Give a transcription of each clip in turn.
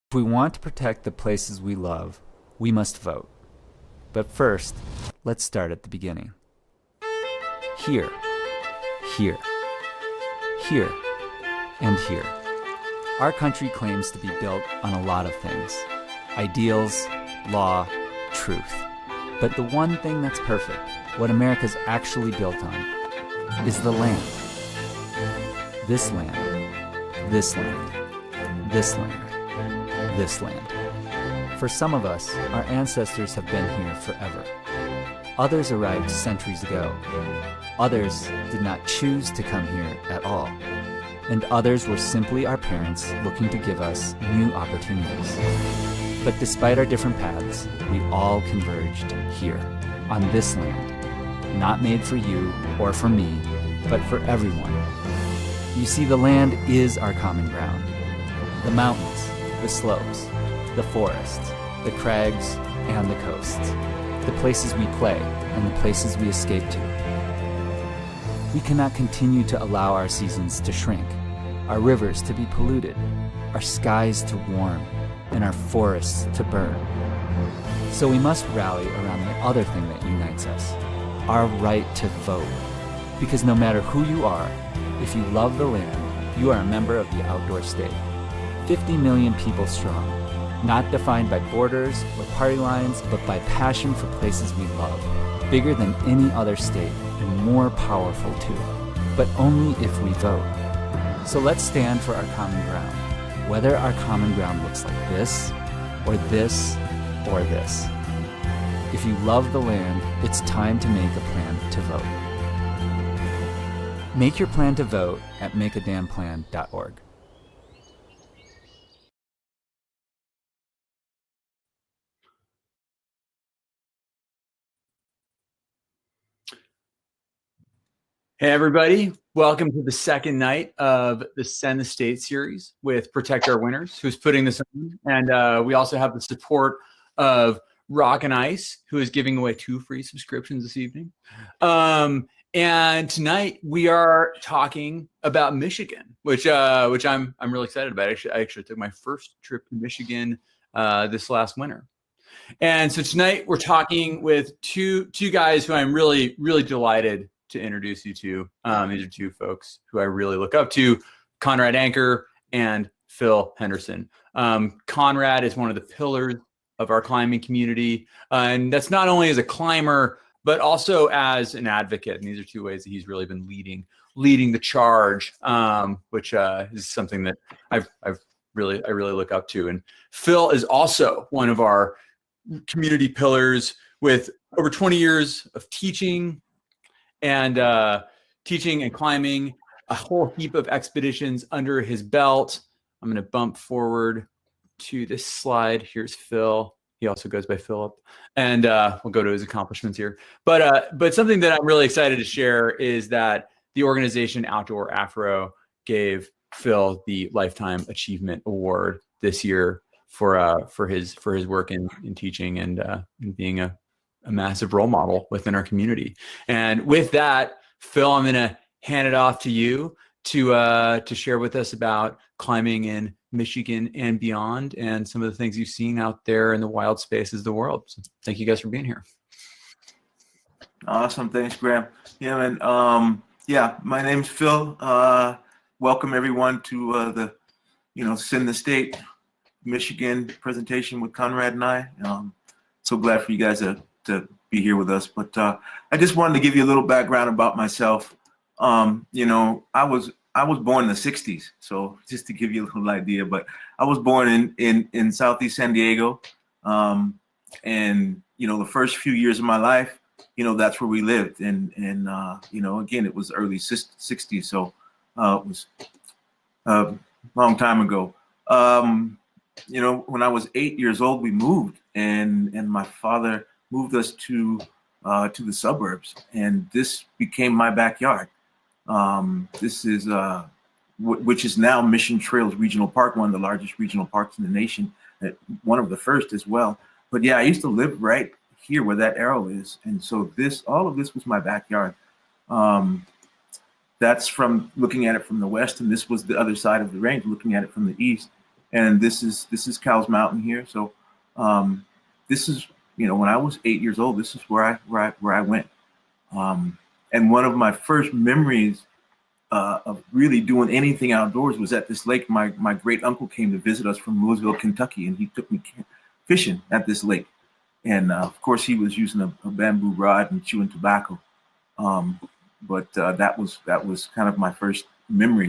If we want to protect the places we love, we must vote. But first, let's start at the beginning. Here, here, here, and here. Our country claims to be built on a lot of things: ideals, law, truth. But the one thing that's perfect, what America's actually built on, is the land. This land, this land, this land, this land. For some of us, our ancestors have been here forever. Others arrived centuries ago. Others did not choose to come here at all. And others were simply our parents looking to give us new opportunities. But despite our different paths, we all converged here, on this land, not made for you or for me, but for everyone. You see, the land is our common ground. The mountains, the slopes, the forests, the crags, and the coasts. The places we play and the places we escape to. We cannot continue to allow our seasons to shrink, our rivers to be polluted, our skies to warm, and our forests to burn. So we must rally around the other thing that unites us, our right to vote. Because no matter who you are, if you love the land, you are a member of the outdoor state. 50 million people strong, not defined by borders or party lines, but by passion for places we love, bigger than any other state and more powerful too, but only if we vote. So let's stand for our common ground, whether our common ground looks like this, or this, or this. If you love the land, it's time to make a plan to vote. Make your plan to vote at makeadamplan.org. Hey, everybody. Welcome to the second night of the Send the State series with Protect Our Winners, who's putting this on. And we also have the support of Rock and Ice, who is giving away 2 free subscriptions this evening. And tonight we are talking about Michigan, which I'm really excited about. I actually took my first trip to Michigan this last winter. And so tonight we're talking with two guys who I'm really delighted to introduce you to. These are 2 folks who I really look up to, Conrad Anchor and Phil Henderson. Conrad is one of the pillars of our climbing community. And that's not only as a climber, but also as an advocate. And these are 2 ways that he's really been leading the charge, which is something that I really look up to. And Phil is also one of our community pillars with over 20 years of teaching and climbing, a whole heap of expeditions under his belt. I'm going to bump forward to this slide. Here's Phil. He also goes by Philip, and we'll go to his accomplishments here. But something that I'm really excited to share is that the organization Outdoor Afro gave Phil the Lifetime Achievement Award this year for his work in teaching and being a massive role model within our community. And with that, Phil, I'm going to hand it off to you to share with us about climbing in Michigan and beyond, and some of the things you've seen out there in the wild spaces of the world. So thank you guys for being here. Awesome. Thanks, Graham. Yeah, man. My name's Phil. Welcome everyone to the Send the State Michigan presentation with Conrad and I. So glad for you guys to be here with us. But I just wanted to give you a little background about myself. I was born in the 60s, so just to give you a little idea, but I was born in Southeast San Diego. And the first few years of my life, that's where we lived. And again, it was early 60s, so it was a long time ago. When I was 8 years old, we moved, and my father moved us to the suburbs, and this became my backyard. This is which is now Mission Trails Regional Park, one of the largest regional parks in the nation, one of the first as well. But yeah, I used to live right here where that arrow is, and so all of this was my backyard. That's from looking at it from the west, and this was the other side of the range, looking at it from the east. and this is Cowles Mountain here. So this is, when I was 8 years old, this is where I went. And one of my first memories of really doing anything outdoors was at this lake. My great uncle came to visit us from Louisville, Kentucky, and he took me fishing at this lake. And of course, he was using a bamboo rod and chewing tobacco. But that was kind of my first memory.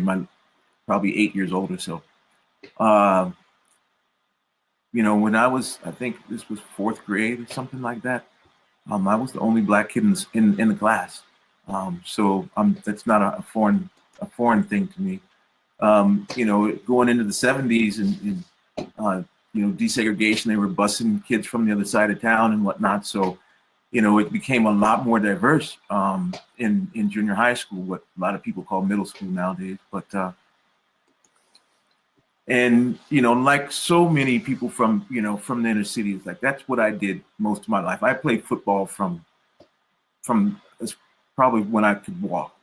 Probably 8 years old or so. When I think this was fourth grade or something like that. I was the only black kid in the class. So that's not a foreign thing to me. Going into the 70s and desegregation, they were busing kids from the other side of town and whatnot. So, it became a lot more diverse in junior high school, what a lot of people call middle school nowadays. But like so many people from the inner cities, like that's what I did most of my life. I played football from probably when I could walk,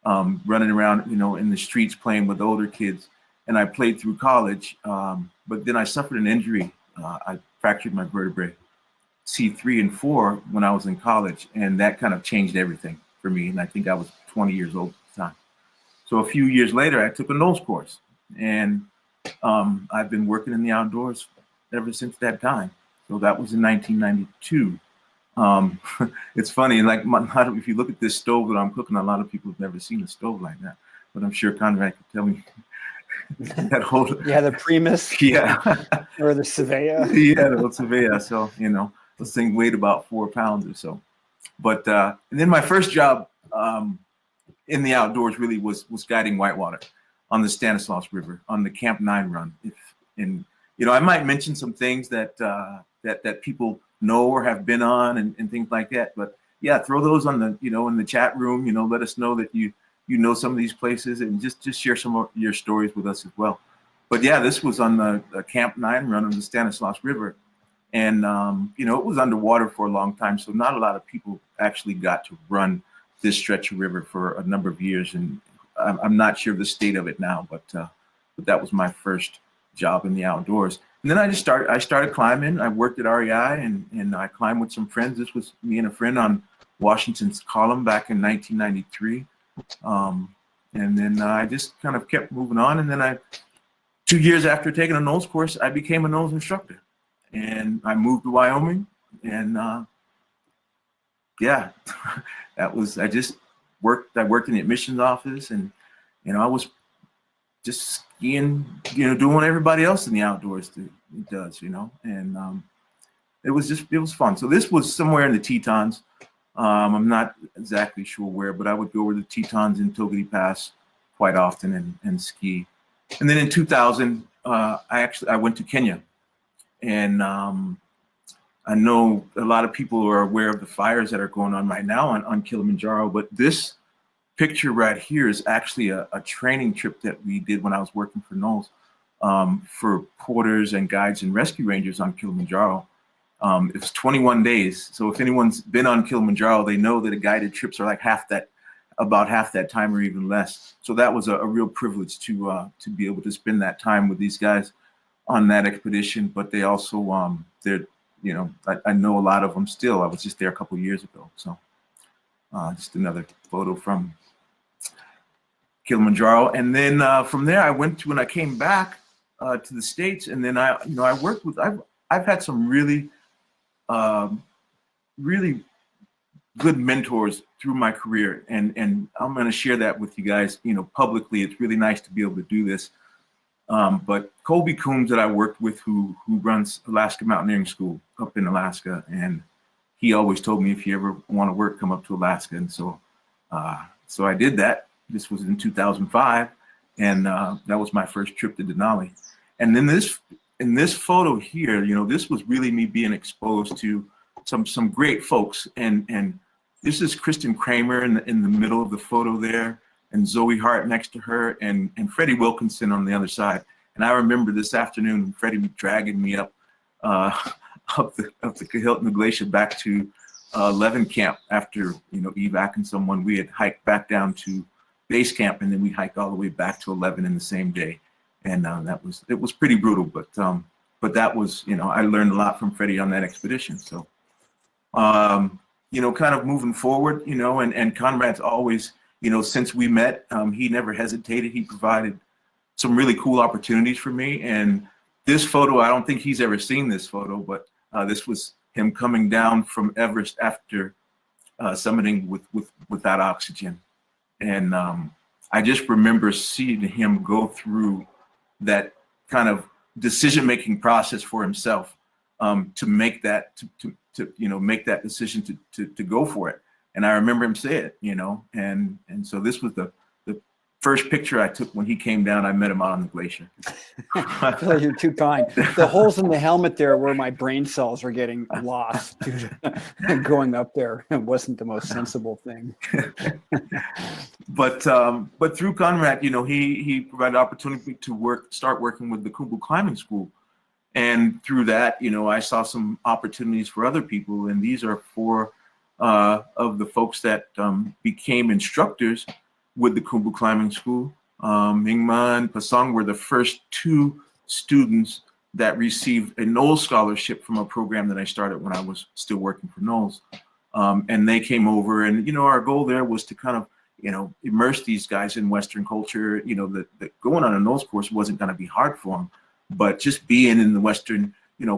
running around, in the streets playing with older kids. And I played through college, but then I suffered an injury. I fractured my vertebrae, C3 and 4, when I was in college, and that kind of changed everything for me. And I think I was 20 years old at the time. So a few years later, I took a nose course, and I've been working in the outdoors ever since that time. So that was in 1992. It's funny, like if you look at this stove that I'm cooking, a lot of people have never seen a stove like that. But I'm sure Conrad could tell me that whole the Primus, or the Surveyor, the old Surveyor. So this thing weighed about 4 pounds or so. But and then my first job in the outdoors really was guiding whitewater on the Stanislaus River on the Camp 9 run. I might mention some things that people know or have been on and things like that. But yeah, throw those on the in the chat room. Let us know that you know some of these places, and just share some of your stories with us as well. But yeah, this was on the Camp 9 run on the Stanislaus River, and it was underwater for a long time, so not a lot of people actually got to run this stretch of river for a number of years. And I'm not sure of the state of it now, but that was my first job in the outdoors. And then I started climbing. I worked at REI and I climbed with some friends. This was me and a friend on Washington's Column back in 1993. And then I just kind of kept moving on. And then 2 years after taking a nose course, I became a nose instructor. And I moved to Wyoming. And I worked in the admissions office, and I was just skiing, doing what everybody else in the outdoors does, and it was fun. So this was somewhere in the Tetons. I'm not exactly sure where, but I would go over the Tetons in Togety Pass quite often and ski. And then in 2000, I went to Kenya, and I know a lot of people are aware of the fires that are going on right now on Kilimanjaro, but this picture right here is actually a training trip that we did when I was working for Knowles, for porters and guides and rescue rangers on Kilimanjaro. It was 21 days. So if anyone's been on Kilimanjaro, they know that guided trips are like about half that time or even less. So that was a real privilege to be able to spend that time with these guys on that expedition. But they also, I know a lot of them still. I was just there a couple of years ago. So just another photo from Kilimanjaro. And then from there, when I came back to the States, and then I worked with, I've had some really good mentors through my career, and I'm going to share that with you guys, publicly. It's really nice to be able to do this. But Colby Coombs, that I worked with, who runs Alaska Mountaineering School up in Alaska, and he always told me, if you ever want to work, come up to Alaska. And so I did that. This was in 2005, and that was my first trip to Denali. And then in this photo here, this was really me being exposed to some great folks. And this is Kristen Kramer in the middle of the photo there, and Zoe Hart next to her, and Freddie Wilkinson on the other side. And I remember this afternoon, Freddie dragging me up the Kahilton Glacier back to 11 Camp after evac and someone. We had hiked back down to base camp, and then we hiked all the way back to 11 in the same day. and it was pretty brutal, but that was, I learned a lot from Freddie on that expedition. So, kind of moving forward, and Conrad's always, since we met, he never hesitated. He provided some really cool opportunities for me. And this photo, I don't think he's ever seen this photo, but this was him coming down from Everest after summiting without oxygen. And I just remember seeing him go through that kind of decision-making process for himself to make that make that decision to go for it. And I remember him say it, and so this was the first picture I took when he came down. I met him out on the glacier. I feel like you're too kind. The holes in the helmet there where my brain cells are getting lost due to going up there. It wasn't the most sensible thing. But through Conrad, he provided opportunity to start working with the Khumbu Climbing School. And through that, I saw some opportunities for other people. And these are four of the folks that became instructors with the Khumbu Climbing School. Mingma and Pasong were the first two students that received a Knowles scholarship from a program that I started when I was still working for Knowles. And they came over, and our goal there was to kind of immerse these guys in Western culture. That going on a Knowles course wasn't going to be hard for them, but just being in the Western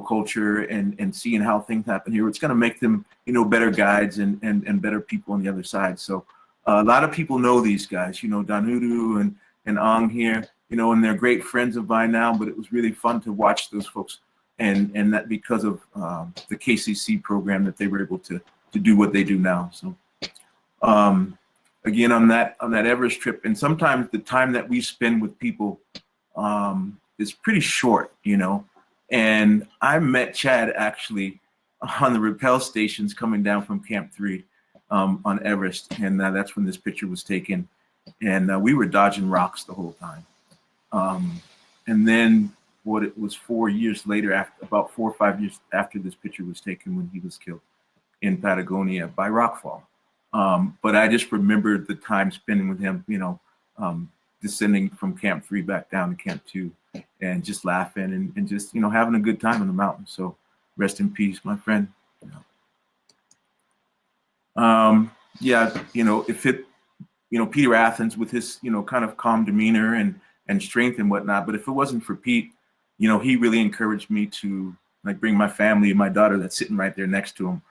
culture and seeing how things happen here, it's going to make them better guides and better people on the other side. So a lot of people know these guys, Danudu and Ang here, and they're great friends of mine now, but it was really fun to watch those folks, and that because of the KCC program that they were able to do what they do now. So again, on that Everest trip, and sometimes the time that we spend with people is pretty short, and I met Chad actually on the rappel stations coming down from Camp 3 on Everest, and that's when this picture was taken, and we were dodging rocks the whole time. And then it was 4 years later, about 4 or 5 years after this picture was taken, when he was killed in Patagonia by rockfall. But I just remembered the time spending with him, descending from Camp 3 back down to Camp 2, and just laughing and just having a good time in the mountains. So rest in peace, my friend. Peter Athens with his kind of calm demeanor and strength and whatnot, but if it wasn't for Pete, he really encouraged me to bring my family and my daughter that's sitting right there next to him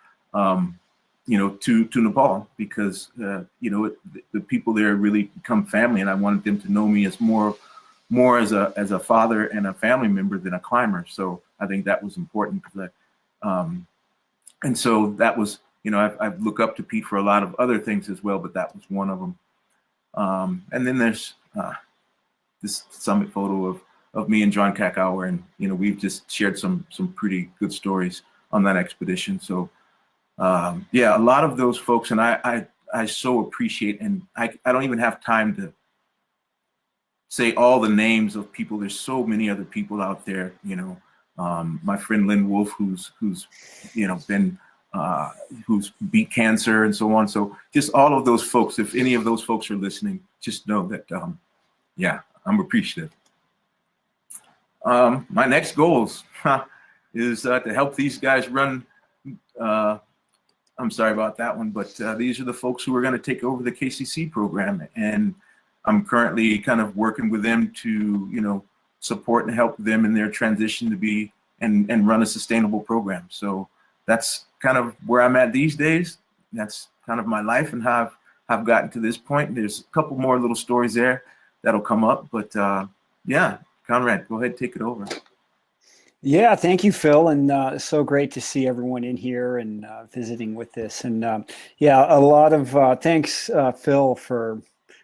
to Nepal, because the people there really become family, and I wanted them to know me as more as a father and a family member than a climber. So I think that was important, because and so that was I look up to Pete for a lot of other things as well, but that was one of them. And then there's this summit photo of me and John Krakauer, and we've just shared some pretty good stories on that expedition. So a lot of those folks, and I so appreciate, and I don't even have time to say all the names of people. There's so many other people out there, my friend Lynn Wolf, who's been who's beat cancer and so on. So just all of those folks, if any of those folks are listening, just know that I'm appreciative. My next goals is to help these guys run. I'm sorry about that one, but these are the folks who are going to take over the KCC program, and I'm currently kind of working with them to support and help them in their transition to be and run a sustainable program. So that's kind of where I'm at these days. That's kind of my life and how I've gotten to this point. There's a couple more little stories there that'll come up, but Conrad, go ahead, take it over. Yeah, thank you, Phil, and so great to see everyone in here and visiting with this. And a lot of thanks, Phil, for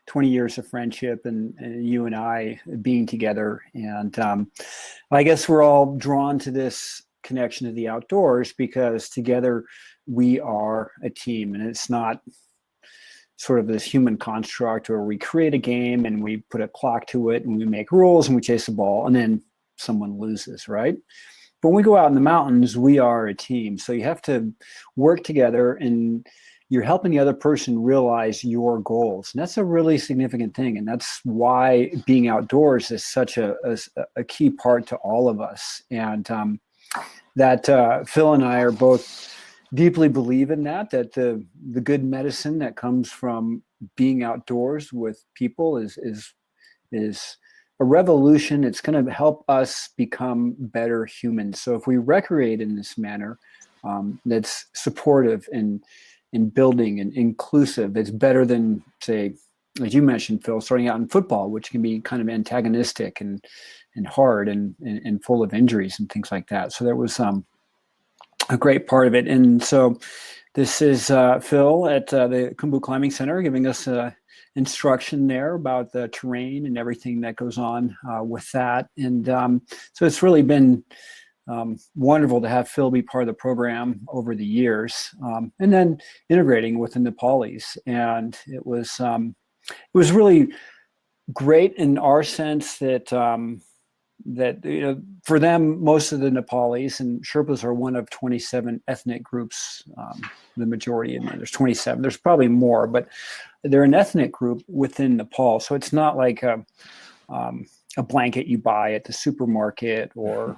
20 years of friendship and you and I being together. And I guess we're all drawn to this connection to the outdoors because together we are a team, and it's not sort of this human construct where we create a game and we put a clock to it and we make rules and we chase the ball and then someone loses, right? But when we go out in the mountains, we are a team. So you have to work together and you're helping the other person realize your goals. And that's a really significant thing. And that's why being outdoors is such a key part to all of us. And that Phil and I are both deeply believe in that the good medicine that comes from being outdoors with people is a revolution. It's going to help us become better humans. So if we recreate in this manner, that's supportive and building and inclusive, it's better than, say, as you mentioned, Phil, starting out in football, which can be kind of antagonistic and hard and full of injuries and things like that. So that was a great part of it. And so this is Phil at the Kumbu Climbing Center giving us instruction there about the terrain and everything that goes on with that. And so it's really been wonderful to have Phil be part of the program over the years, and then integrating with the Nepalis. And it was really great in our sense that for them, most of the Nepalis and Sherpas are one of 27 ethnic groups, the majority, and there's 27. There's probably more, but they're an ethnic group within Nepal. So it's not like a blanket you buy at the supermarket, or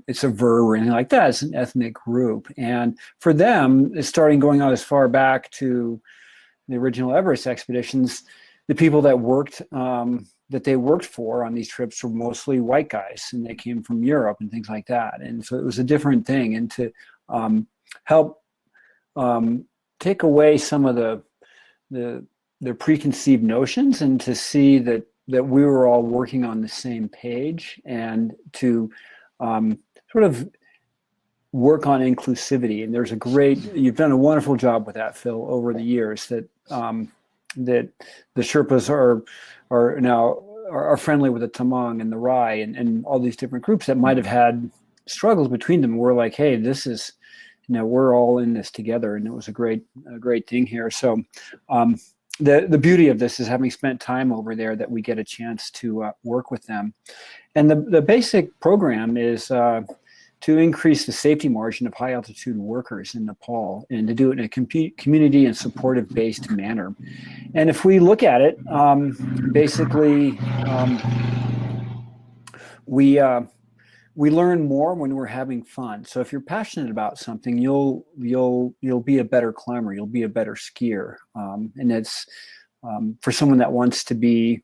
it's a verb or anything like that. It's an ethnic group. And for them, it's going on as far back to the original Everest expeditions. The people that they worked for on these trips were mostly white guys, and they came from Europe and things like that. And so it was a different thing. And to help take away some of the preconceived notions, and to see that we were all working on the same page, and to sort of work on inclusivity. And you've done a wonderful job with that, Phil, over the years, that the Sherpas are now friendly with the Tamang and the Rai and all these different groups that might have had struggles between them. We're like, hey, this is, we're all in this together. And it was a great thing here. So the beauty of this is, having spent time over there, that we get a chance to work with them. And the basic program is to increase the safety margin of high altitude workers in Nepal, and to do it in a community and supportive based manner. And if we look at it, basically, we learn more when we're having fun. So if you're passionate about something, you'll be a better climber, you'll be a better skier. And it's for someone that wants to be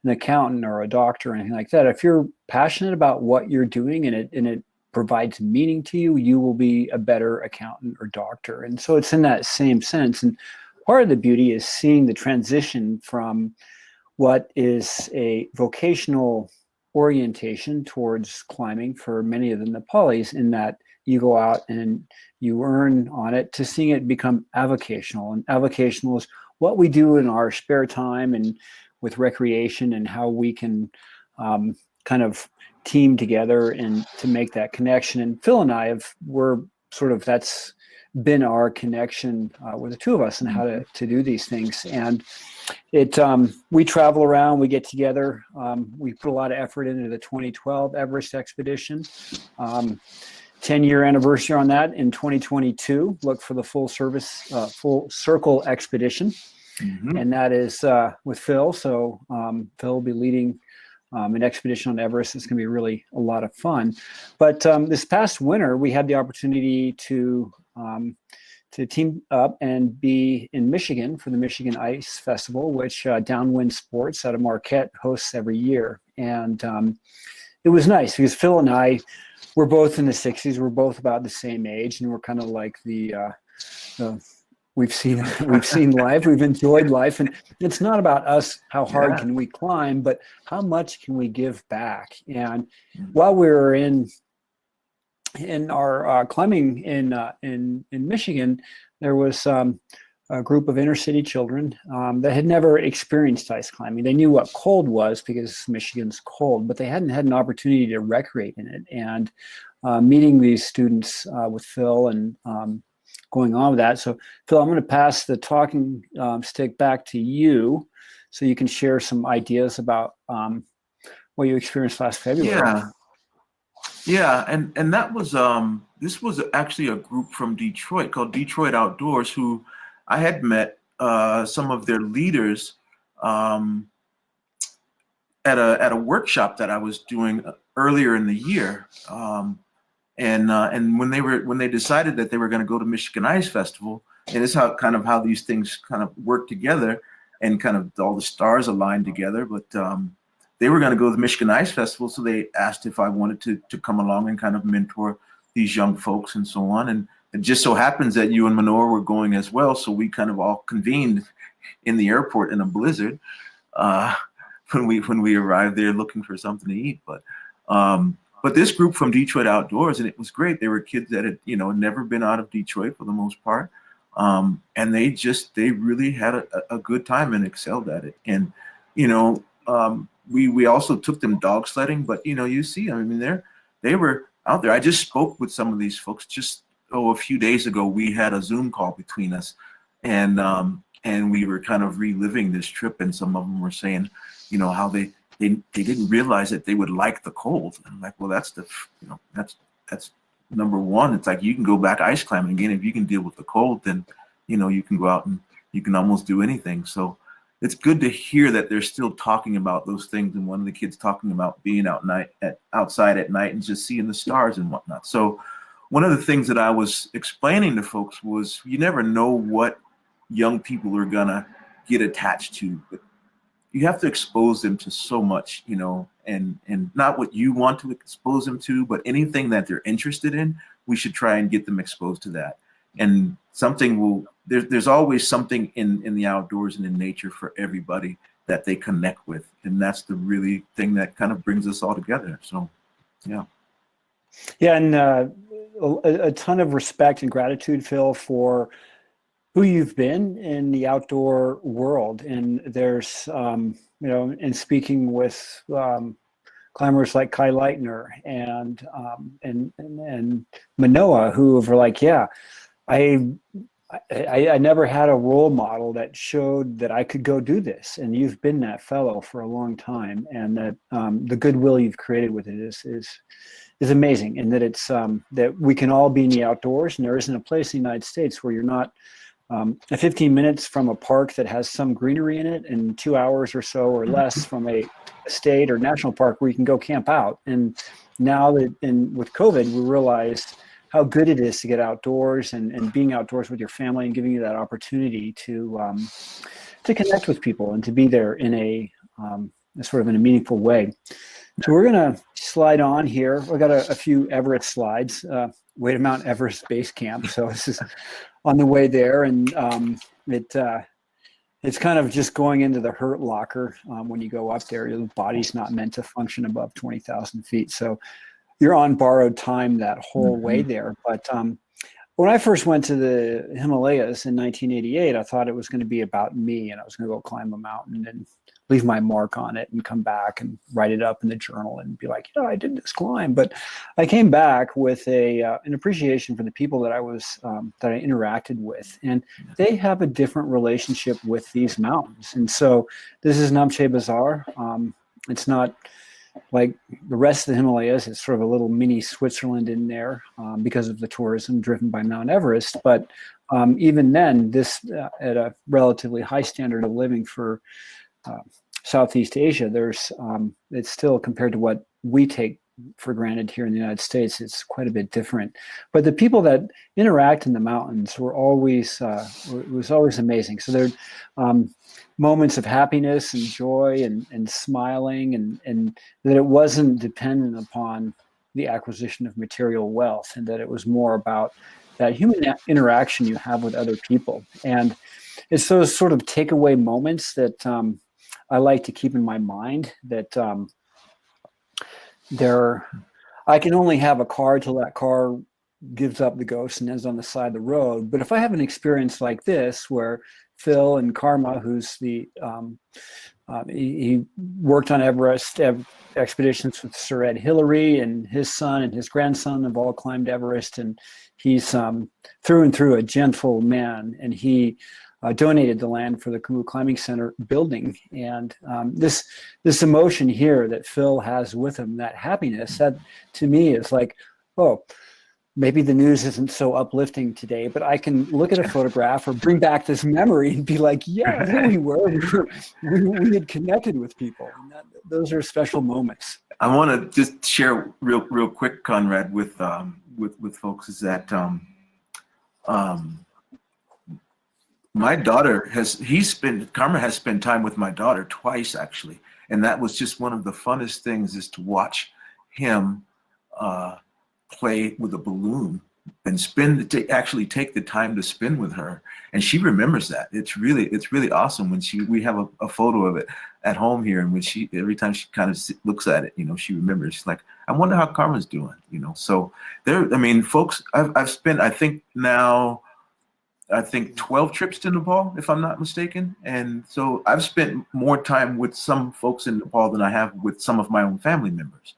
an accountant or a doctor or anything like that. If you're passionate about what you're doing and it provides meaning to you, you will be a better accountant or doctor. And so it's in that same sense. And part of the beauty is seeing the transition from what is a vocational orientation towards climbing for many of the Nepalis, in that you go out and you earn on it, to seeing it become avocational. And avocational is what we do in our spare time and with recreation, and how we can kind of team together and to make that connection. And Phil and I that's been our connection with the two of us, and how to do these things. And we travel around, we get together. We put a lot of effort into the 2012 Everest expedition. 10-year anniversary on that in 2022. Look for the full circle expedition. Mm-hmm. And that is with Phil. So Phil will be leading an expedition on Everest. It's going to be really a lot of fun. But this past winter, we had the opportunity to team up and be in Michigan for the Michigan Ice Festival, which Downwind Sports out of Marquette hosts every year. And it was nice, because Phil and I were both in the 60s. We're both about the same age, and we're kind of like we've seen life, we've enjoyed life, and it's not about us, how hard can we climb, but how much can we give back. And while we were in our climbing in Michigan, there was a group of inner city children that had never experienced ice climbing. They knew what cold was, because Michigan's cold, but they hadn't had an opportunity to recreate in it. And meeting these students with Phil and going on with that. So Phil, I'm going to pass the talking stick back to you, so you can share some ideas about what you experienced last February. Yeah, and that was this was actually a group from Detroit called Detroit Outdoors, who I had met some of their leaders at a workshop that I was doing earlier in the year. And when they decided that they were going to go to Michigan Ice Festival, and it's how these things kind of work together, and kind of all the stars aligned together. But they were going to go to the Michigan Ice Festival, so they asked if I wanted to come along and kind of mentor these young folks and so on. And it just so happens that you and Manoa were going as well, so we kind of all convened in the airport in a blizzard when we arrived there looking for something to eat. But this group from Detroit Outdoors, and it was great. They were kids that had never been out of Detroit for the most part, and they really had a good time and excelled at it. And we also took them dog sledding, but you see, I mean, they were out there. I just spoke with some of these folks just a few days ago. We had a Zoom call between us, and we were kind of reliving this trip, and some of them were saying, how they didn't realize that they would like the cold. And I'm like, well, that's number one. It's like, you can go back ice climbing again. If you can deal with the cold, then you can go out and you can almost do anything. So it's good to hear that they're still talking about those things. And one of the kids talking about being outside at night and just seeing the stars and whatnot. So one of the things that I was explaining to folks was, you never know what young people are gonna get attached to, but you have to expose them to so much, and not what you want to expose them to, but anything that they're interested in, we should try and get them exposed to that. And there's always something in the outdoors and in nature for everybody that they connect with. And that's the really thing that kind of brings us all together. So, yeah. Yeah, and a ton of respect and gratitude, Phil, for who you've been in the outdoor world. And there's, in speaking with climbers like Kai Leitner and Manoa, who were like, yeah, I never had a role model that showed that I could go do this. And you've been that fellow for a long time. And that the goodwill you've created with it is amazing. And that it's that we can all be in the outdoors, and there isn't a place in the United States where you're not 15 minutes from a park that has some greenery in it, and 2 hours or so or less from a state or national park where you can go camp out. And now that with COVID, we realized how good it is to get outdoors and being outdoors with your family, and giving you that opportunity to connect with people and to be there in a sort of in a meaningful way. So we're going to slide on here. We've got a few Everest slides, way to Mount Everest Base Camp. So this is on the way there, and it's kind of just going into the hurt locker when you go up there. Your body's not meant to function above 20,000 feet. So you're on borrowed time that whole way there. But when I first went to the Himalayas in 1988, I thought it was going to be about me, and I was going to go climb a mountain and leave my mark on it and come back and write it up in the journal and be like, I did this climb. But I came back with an appreciation for the people that I interacted with, and they have a different relationship with these mountains. And so this is Namche Bazaar. It's not like the rest of the Himalayas. It's sort of a little mini Switzerland in there because of the tourism driven by Mount Everest. But even then, this at a relatively high standard of living for Southeast Asia, it's still, compared to what we take for granted here in the United States, it's quite a bit different. But the people that interact in the mountains were always, it was always amazing. So there are moments of happiness and joy and smiling, and that it wasn't dependent upon the acquisition of material wealth, and that it was more about that human interaction you have with other people. And it's those sort of takeaway moments that I like to keep in my mind, that I can only have a car till that car gives up the ghost and ends on the side of the road. But if I have an experience like this, where Phil and Karma, who's he worked on Everest expeditions with Sir Ed Hillary, and his son and his grandson have all climbed Everest, and he's through and through a gentle man, and he donated the land for the Kumu Climbing Center building. And this emotion here that Phil has with him, that happiness, that to me is like, oh, maybe the news isn't so uplifting today, but I can look at a photograph or bring back this memory and be like, yeah, there we were. We had connected with people. And those are special moments. I want to just share real quick, Conrad, with folks, is that my daughter Conrad has spent time with my daughter twice, actually, and that was just one of the funnest things, is to watch him play with a balloon and actually take the time to spin with her, and she remembers that. It's really awesome when we have a photo of it at home here, and when every time she kind of looks at it, she remembers. She's like, I wonder how Karma's doing, So folks, I've spent, I think 12 trips to Nepal, if I'm not mistaken. And so I've spent more time with some folks in Nepal than I have with some of my own family members,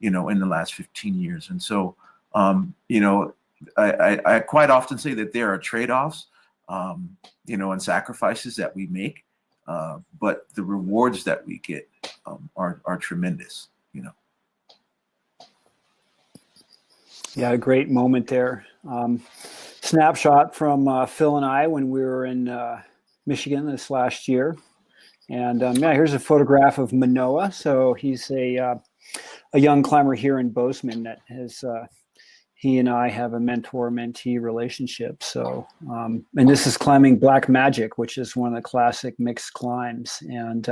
in the last 15 years. And so, I quite often say that there are trade-offs, and sacrifices that we make, but the rewards that we get are tremendous, Yeah, a great moment there. Snapshot from Phil and I when we were in Michigan this last year. And here's a photograph of Manoa. So he's a young climber here in Bozeman that has, he and I have a mentor-mentee relationship. So, and this is climbing Black Magic, which is one of the classic mixed climbs. And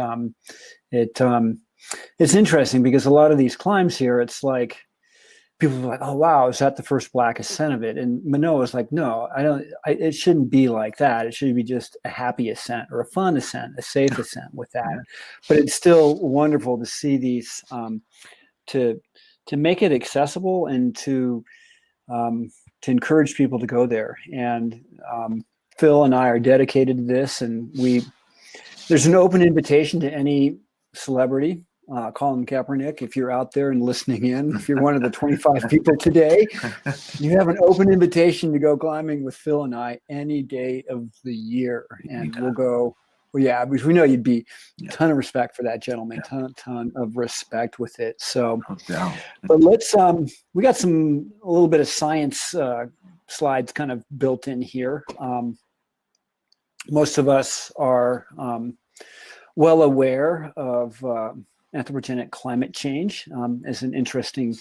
it's interesting because a lot of these climbs here, it's like, people are like, oh, wow, is that the first black ascent of it? And Manoa's like, no, it shouldn't be like that. It should be just a happy ascent or a fun ascent, a safe ascent with that. But it's still wonderful to see these, to make it accessible and to encourage people to go there. And Phil and I are dedicated to this, and there's an open invitation to any celebrity. Colin Kaepernick, if you're out there and listening in, if you're one of the 25 people today, you have an open invitation to go climbing with Phil and I any day of the year. And we'll go, because we know you'd be a ton of respect for that gentleman, ton of respect with it. So, but let's, we got a little bit of science slides kind of built in here. Most of us are well aware of anthropogenic climate change. As an interesting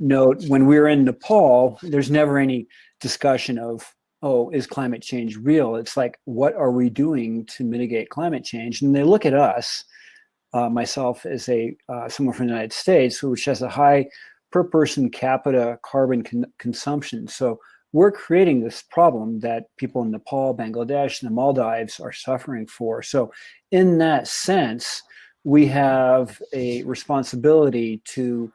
note, when we were in Nepal, there's never any discussion of, oh, is climate change real? It's like, what are we doing to mitigate climate change? And they look at us, myself as someone from the United States, which has a high per person capita carbon consumption. So we're creating this problem that people in Nepal, Bangladesh, and the Maldives are suffering for. So in that sense, we have a responsibility to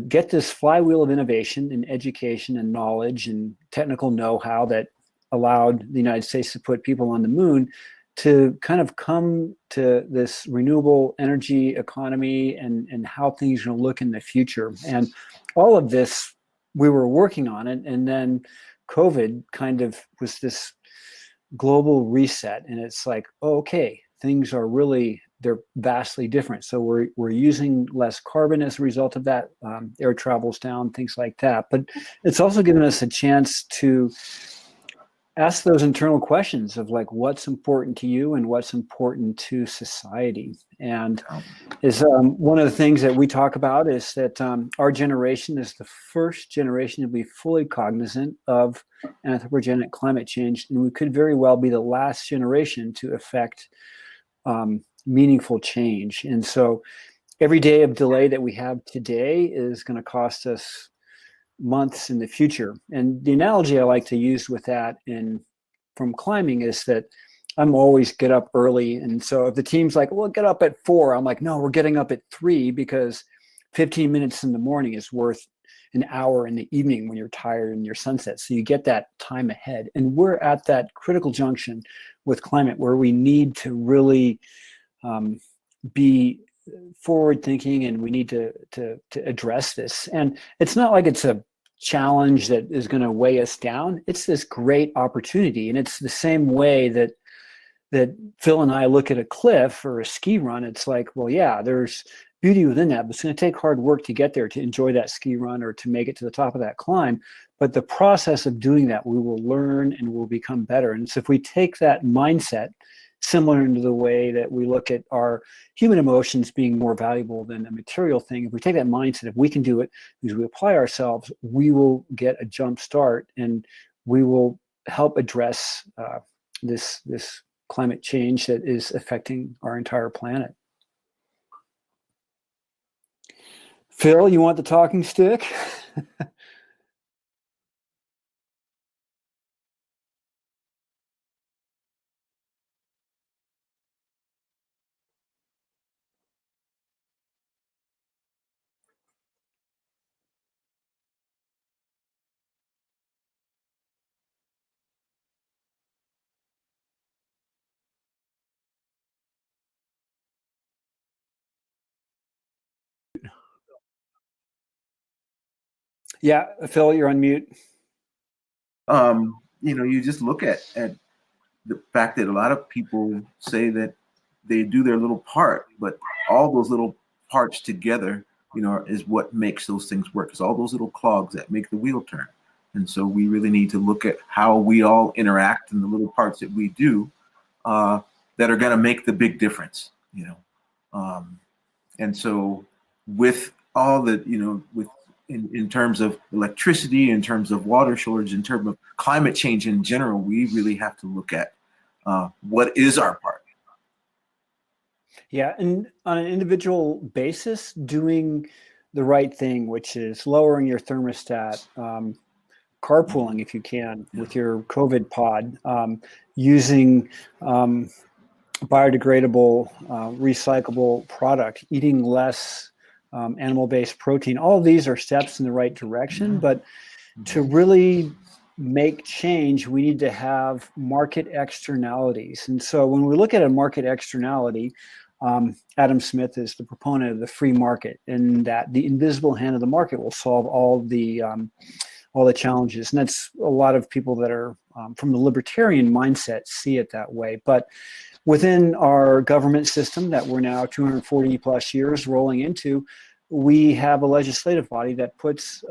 get this flywheel of innovation and education and knowledge and technical know-how that allowed the United States to put people on the moon, to kind of come to this renewable energy economy and how things are going to look in the future. And all of this, we were working on it, and then COVID kind of was this global reset, and it's like, oh, okay, things are they're vastly different. So we're using less carbon as a result of that. Air travel's down, things like that. But it's also given us a chance to ask those internal questions of like, what's important to you and what's important to society. And is one of the things that we talk about is that our generation is the first generation to be fully cognizant of anthropogenic climate change, and we could very well be the last generation to affect meaningful change. And so every day of delay that we have today is going to cost us months in the future. And the analogy I like to use with that from climbing is that I'm always get up early. And so if the team's like, well, get up at 4, I'm like, no, we're getting up at 3, because 15 minutes in the morning is worth an hour in the evening when you're tired and your sunset. So you get that time ahead. And we're at that critical junction with climate where we need to really be forward thinking, and we need to address this. And it's not like it's a challenge that is going to weigh us down. It's this great opportunity. And it's the same way that Phil and I look at a cliff or a ski run. It's like, well, yeah, there's beauty within that. But it's going to take hard work to get there, to enjoy that ski run or to make it to the top of that climb. But the process of doing that, we will learn and we'll become better. And so if we take that mindset, similar to the way that we look at our human emotions being more valuable than a material thing, if we take that mindset, if we can do it because we apply ourselves, we will get a jump start and we will help address this climate change that is affecting our entire planet. Phil, you want the talking stick? Yeah, Phil, you're on mute. You just look at the fact that a lot of people say that they do their little part, but all those little parts together, is what makes those things work. It's all those little clogs that make the wheel turn. And so we really need to look at how we all interact in the little parts that we do that are going to make the big difference, and so with all the, in terms of electricity, in terms of water shortage, in terms of climate change in general, we really have to look at what is our part. Yeah, and on an individual basis, doing the right thing, which is lowering your thermostat, carpooling if you can with your COVID pod, using biodegradable, recyclable product, eating less animal-based protein. All of these are steps in the right direction, but to really make change, we need to have market externalities. And so when we look at a market externality, Adam Smith is the proponent of the free market, and that the invisible hand of the market will solve all the challenges. And that's a lot of people that are from the libertarian mindset see it that way. But within our government system that we're now 240 plus years rolling into, we have a legislative body that puts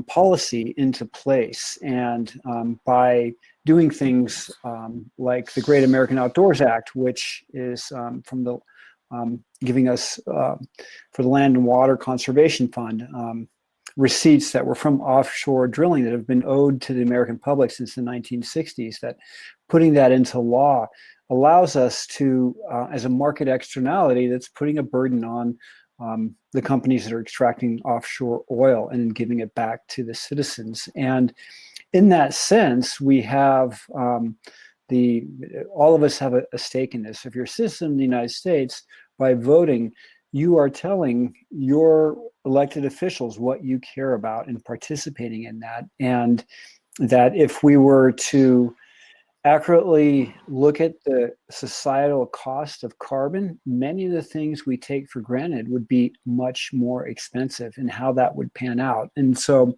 policy into place. And by doing things like the Great American Outdoors Act, which is from the giving us for the Land and Water Conservation Fund, receipts that were from offshore drilling that have been owed to the American public since the 1960s, that putting that into law allows us to, as a market externality, that's putting a burden on the companies that are extracting offshore oil and giving it back to the citizens. And in that sense, we have all of us have a stake in this. If you're a citizen of the United States, by voting, you are telling your elected officials what you care about and participating in that. And that if we were to accurately look at the societal cost of carbon, many of the things we take for granted would be much more expensive, and how that would pan out. And so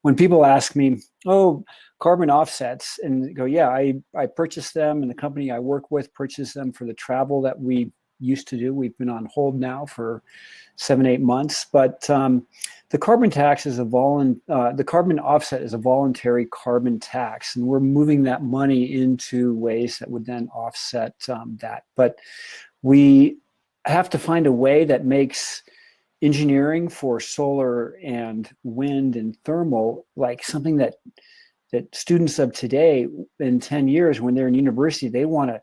when people ask me, oh, carbon offsets, and go, yeah, I purchase them, and the company I work with purchases them for the travel that we used to do. We've been on hold now for 7-8 months, but the carbon tax is the carbon offset is a voluntary carbon tax, and we're moving that money into ways that would then offset that. But we have to find a way that makes engineering for solar and wind and thermal like something that students of today in 10 years, when they're in university, they want to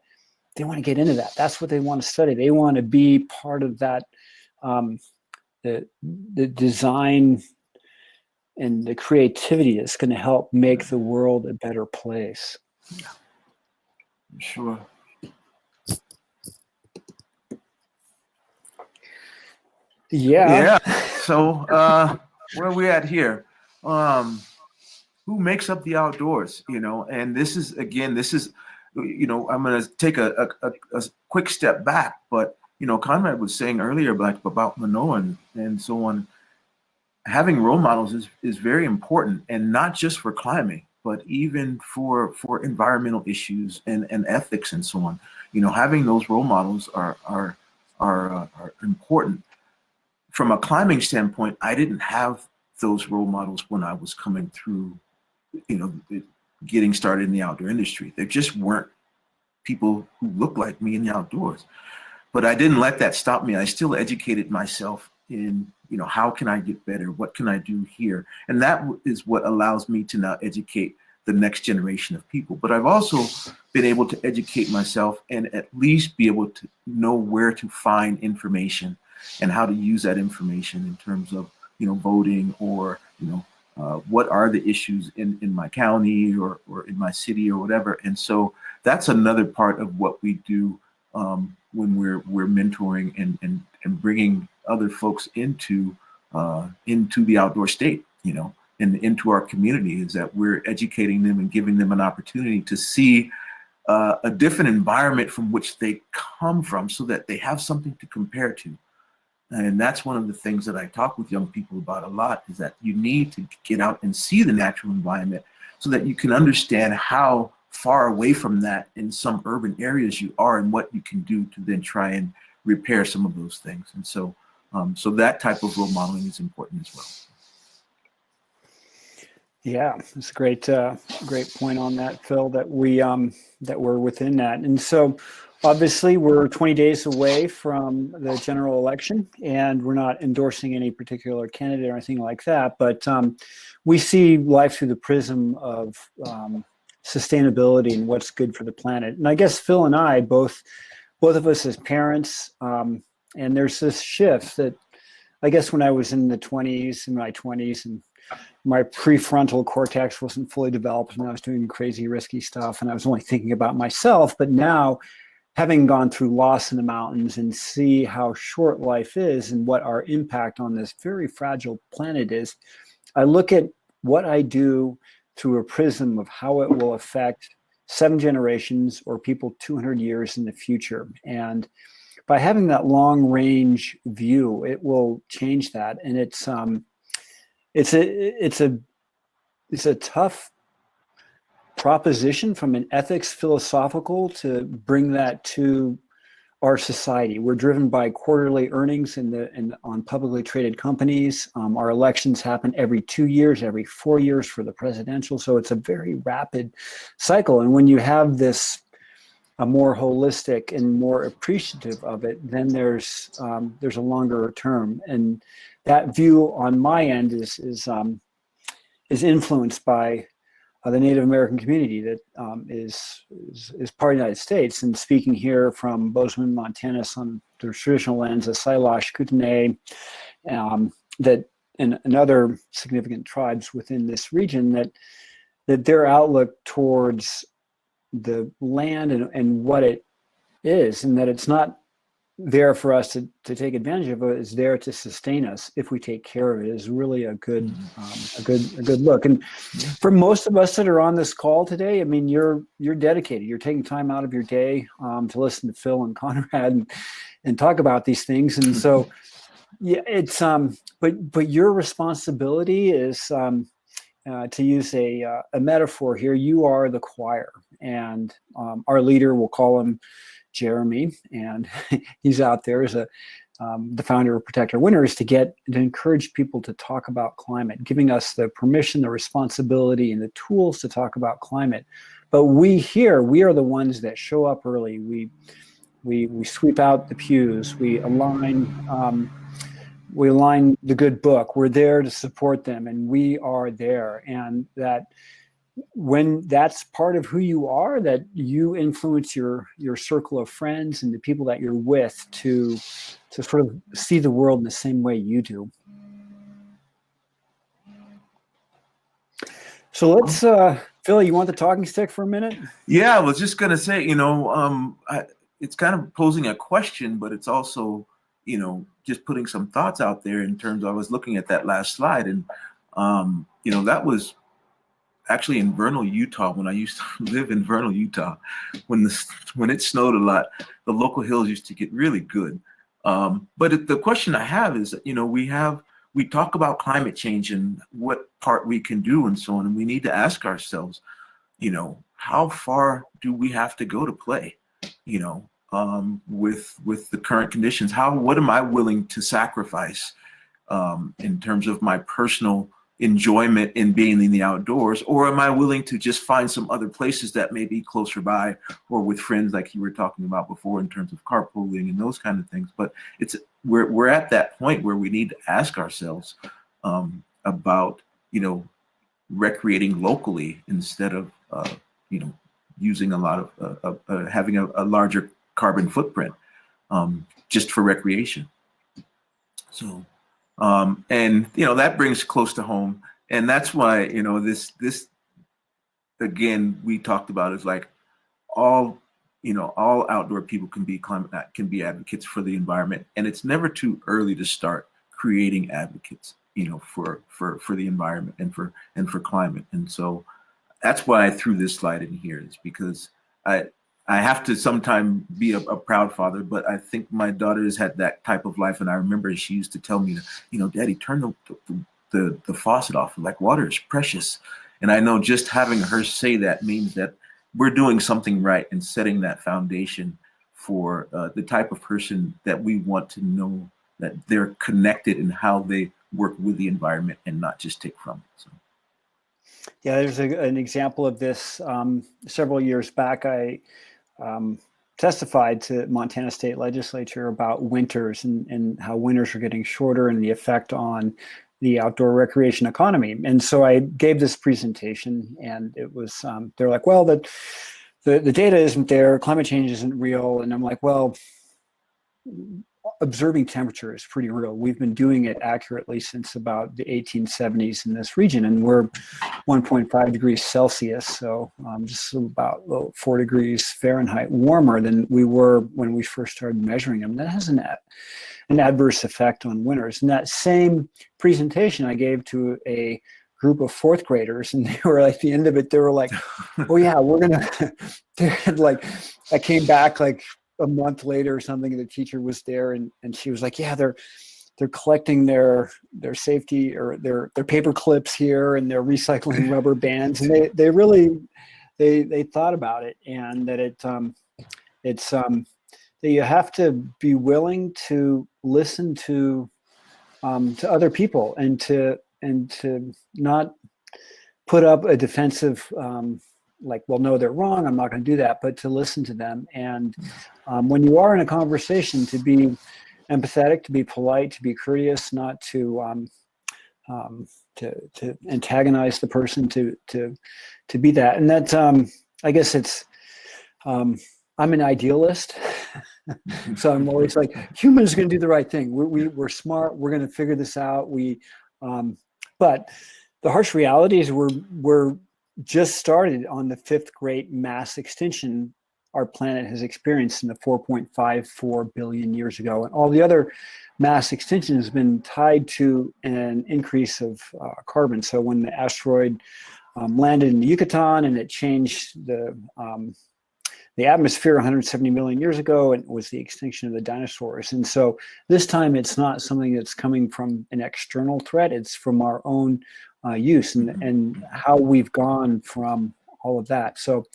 get into that. That's what they want to study. They want to be part of that, the design and the creativity that's going to help make the world a better place. Yeah, sure. Yeah. So where are we at here? Who makes up the outdoors? And this is, I'm going to take a quick step back, but Conrad was saying earlier about Manoa and so on. Having role models is very important, and not just for climate, but even for environmental issues and ethics and so on. Having those role models are are important. From a climbing standpoint, I didn't have those role models when I was coming through, getting started in the outdoor industry. There just weren't people who looked like me in the outdoors. But I didn't let that stop me. I still educated myself in, how can I get better? What can I do here? And that is what allows me to now educate the next generation of people. But I've also been able to educate myself and at least be able to know where to find information and how to use that information in terms of, voting or, what are the issues in my county or in my city or whatever. And so that's another part of what we do when we're mentoring and bringing other folks into the outdoor state, and into our community, is that we're educating them and giving them an opportunity to see a different environment from which they come from, so that they have something to compare to. And that's one of the things that I talk with young people about a lot, is that you need to get out and see the natural environment so that you can understand how far away from that in some urban areas you are, and what you can do to then try and repair some of those things. And so so that type of role modeling is important as well. Yeah, it's a great point on that, Phil, that we're within that. And so obviously we're 20 days away from the general election, and we're not endorsing any particular candidate or anything like that, but we see life through the prism of sustainability and what's good for the planet. And I guess Phil and I, both of us as parents, and there's this shift that I guess when I was in my 20s, and my prefrontal cortex wasn't fully developed, and I was doing crazy, risky stuff, and I was only thinking about myself. But now, having gone through loss in the mountains and see how short life is and what our impact on this very fragile planet is, I look at what I do through a prism of how it will affect 7 generations or people 200 years in the future. And by having that long range view, it will change that. And it's a tough proposition from an ethics philosophical to bring that to our society. We're driven by quarterly earnings on publicly traded companies. Our elections happen every 2 years, every 4 years for the presidential. So it's a very rapid cycle. And when you have this a more holistic and more appreciative of it, then there's a longer term. And that view on my end is influenced by the Native American community that is part of the United States. And speaking here from Bozeman, Montana, on the traditional lands of Salish, Kootenai, and other significant tribes within this region, that their outlook towards the land and what it is, and that it's not there for us to take advantage of it, is there to sustain us if we take care of it, is really a good look. And for most of us that are on this call today, I mean, you're dedicated. You're taking time out of your day to listen to Phil and Conrad and talk about these things. And so, yeah, it's but your responsibility is to use a metaphor here. You are the choir, and our leader, we'll call him Jeremy, and he's out there as the founder of Protect Our Winners, to encourage people to talk about climate, giving us the permission, the responsibility, and the tools to talk about climate. But we are the ones that show up early. We sweep out the pews. We align the good book. We're there to support them, and we are there. And that when that's part of who you are, that you influence your circle of friends and the people that you're with to sort of see the world in the same way you do. So let's, Phil, you want the talking stick for a minute? Yeah, I was just going to say, it's kind of posing a question, but it's also, just putting some thoughts out there in terms of, I was looking at that last slide, and, that was actually in Vernal, Utah, when I used to live in Vernal, Utah. When it snowed a lot, the local hills used to get really good. But the question I have is, we talk about climate change and what part we can do and so on, and we need to ask ourselves, how far do we have to go to play? with the current conditions. What am I willing to sacrifice in terms of my personal enjoyment in being in the outdoors, or am I willing to just find some other places that may be closer by, or with friends like you were talking about before in terms of carpooling and those kind of things. But we're at that point where we need to ask ourselves about, recreating locally instead of using a lot of having a larger carbon footprint just for recreation. So and that brings close to home, and that's why this again we talked about is like all outdoor people can be advocates for the environment, and it's never too early to start creating advocates for the environment and for climate. And so that's why I threw this slide in here, is because I have to sometimes be a proud father, but I think my daughter has had that type of life. And I remember she used to tell me, Daddy, turn the faucet off. Like, water is precious. And I know just having her say that means that we're doing something right and setting that foundation for the type of person that we want to know that they're connected in how they work with the environment and not just take from it. So. Yeah, there's an example of this. Several years back, I testified to Montana State Legislature about winters and how winters are getting shorter and the effect on the outdoor recreation economy. And so I gave this presentation, and it was they're like, well, the data isn't there, climate change isn't real. And I'm like, well, observing temperature is pretty real. We've been doing it accurately since about the 1870s in this region, and we're 1.5 degrees Celsius, so just about 4 degrees Fahrenheit warmer than we were when we first started measuring them. That has an adverse effect on winters. And that same presentation I gave to a group of fourth graders, and they were like, at the end of it, they were like, oh yeah, we're gonna like, I came back like a month later or something, and the teacher was there, and she was like, yeah, they're collecting their safety or their paper clips here, and they're recycling rubber bands, and they really thought about it, and that it's that you have to be willing to listen to other people and to not put up a defensive like, well, no, they're wrong, I'm not going to do that, but to listen to them. And when you are in a conversation, to be empathetic, to be polite, to be courteous, not to antagonize the person, to be that. And that, I guess it's, I'm an idealist. So I'm always like, humans are going to do the right thing. We're smart. We're going to figure this out. But the harsh reality is we're just started on the 5th great mass extinction our planet has experienced in the 4.54 billion years ago. And all the other mass extinction has been tied to an increase of carbon. So when the asteroid landed in the Yucatan and it changed the atmosphere 170 million years ago, and it was the extinction of the dinosaurs. And so this time it's not something that's coming from an external threat, it's from our own use and how we've gone from all of that. So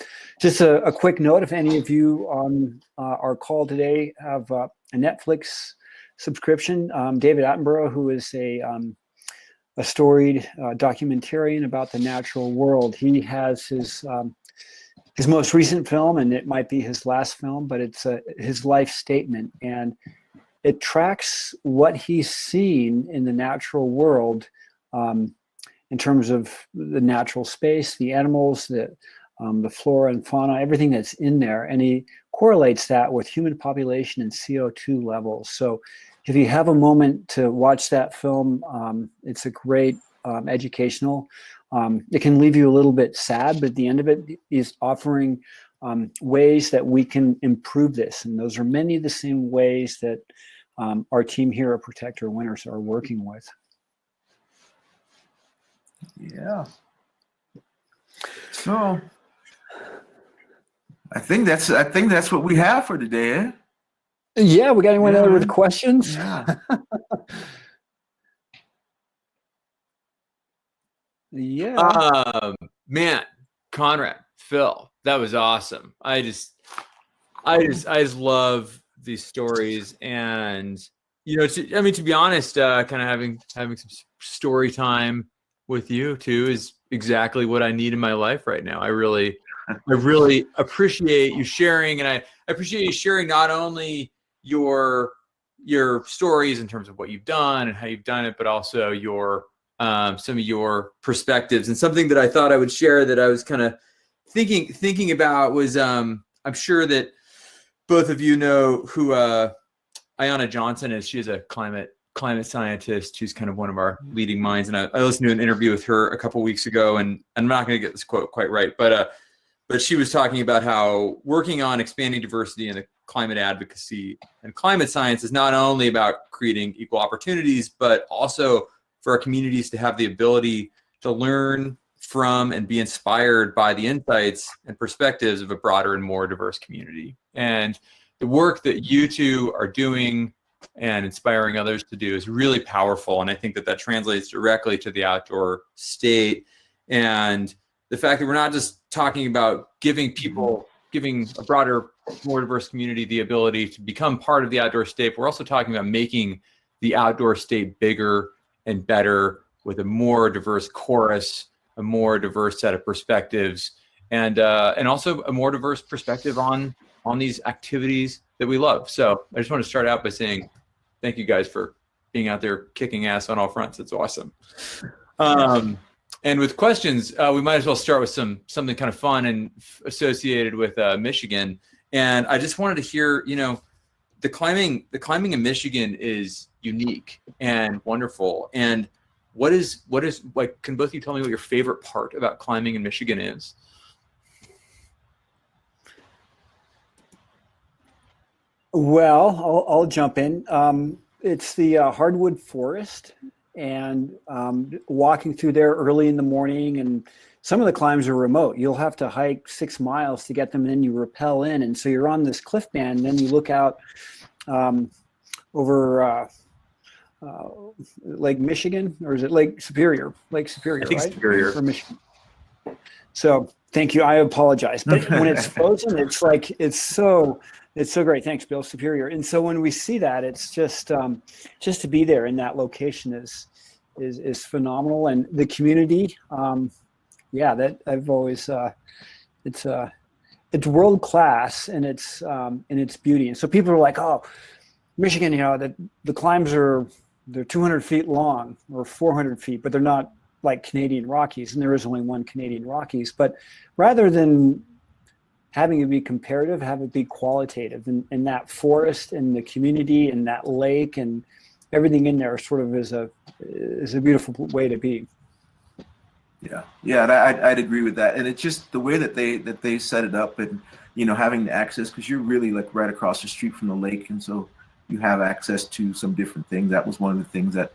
just a quick note, if any of you on our call today have a Netflix subscription, David Attenborough, who is a storied documentarian about the natural world, he has his most recent film, and it might be his last film, but it's his life statement, and it tracks what he's seen in the natural world in terms of the natural space, the animals, the flora and fauna, everything that's in there. And he correlates that with human population and CO2 levels. So if you have a moment to watch that film, it's a great educational. It can leave you a little bit sad, but at the end of it is offering ways that we can improve this. And those are many of the same ways that our team here at Protect Our Winters are working with. Yeah. So I think that's what we have for today, eh? Yeah, we got anyone other with questions? Yeah. Yeah. Man, Conrad, Phil, that was awesome. I just love these stories, and to be honest, kind of having some story time with you too is exactly what I need in my life right now. I really appreciate you sharing, and I appreciate you sharing not only your stories in terms of what you've done and how you've done it, but also your some of your perspectives. And something that I thought I would share that I was kind of thinking about was I'm sure that both of you know who Ayanna Johnson is. She's a climate scientist who's kind of one of our leading minds. And I listened to an interview with her a couple weeks ago, and I'm not going to get this quote quite right, but she was talking about how working on expanding diversity in the climate advocacy and climate science is not only about creating equal opportunities, but also for our communities to have the ability to learn from and be inspired by the insights and perspectives of a broader and more diverse community. And the work that you two are doing and inspiring others to do is really powerful. And I think that translates directly to the outdoor state. And the fact that we're not just talking about giving a broader, more diverse community the ability to become part of the outdoor state, but we're also talking about making the outdoor state bigger and better with a more diverse chorus, a more diverse set of perspectives, and also a more diverse perspective on these activities that we love. So I just want to start out by saying thank you guys for being out there kicking ass on all fronts. It's awesome. And with questions, we might as well start with something kind of fun and associated with Michigan. And I just wanted to hear, the climbing in Michigan is unique and wonderful. And what is like, can both of you tell me what your favorite part about climbing in Michigan is? Well, I'll jump in. It's the hardwood forest, and walking through there early in the morning, and some of the climbs are remote. You'll have to hike 6 miles to get them, and then you rappel in. And so you're on this cliff band, and then you look out over Lake Michigan, or is it Lake Superior? Lake Superior, I think right? Superior. Or Michigan. So thank you. I apologize. But when it's frozen, it's so great. Thanks, Bill. Superior. And so when we see that, it's just to be there in that location is phenomenal. And the community, that I've always it's world class in its beauty. And so people are like, oh, Michigan, the climbs they're 200 feet long or 400 feet, but they're not like Canadian Rockies, and there is only one Canadian Rockies. But rather than having it be comparative, have it be qualitative, and that forest and the community and that lake and everything in there sort of is a beautiful way to be. Yeah, I'd agree with that. And it's just the way that they set it up, and having the access, because you're really like right across the street from the lake, and so you have access to some different things. That was one of the things that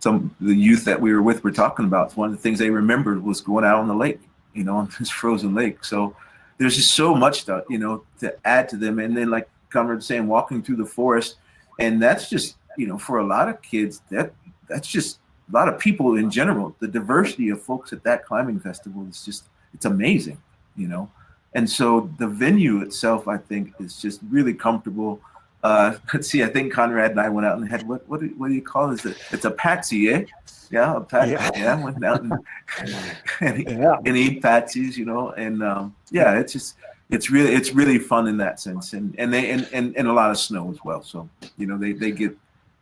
the youth that we were with were talking about. It's one of the things they remembered was going out on the lake, on this frozen lake. So there's just so much stuff, to add to them. And then, like Conrad was saying, walking through the forest, and that's just, for a lot of kids, that's just a lot of people in general. The diversity of folks at that climbing festival is just, it's amazing, And so the venue itself, I think, is just really comfortable. Let's see, I think Conrad and I went out and had, what do you call it? It's a patsy, eh? Yeah, a patsy. Yeah, went out and eat patsies, and it's really fun in that sense, and a lot of snow as well. So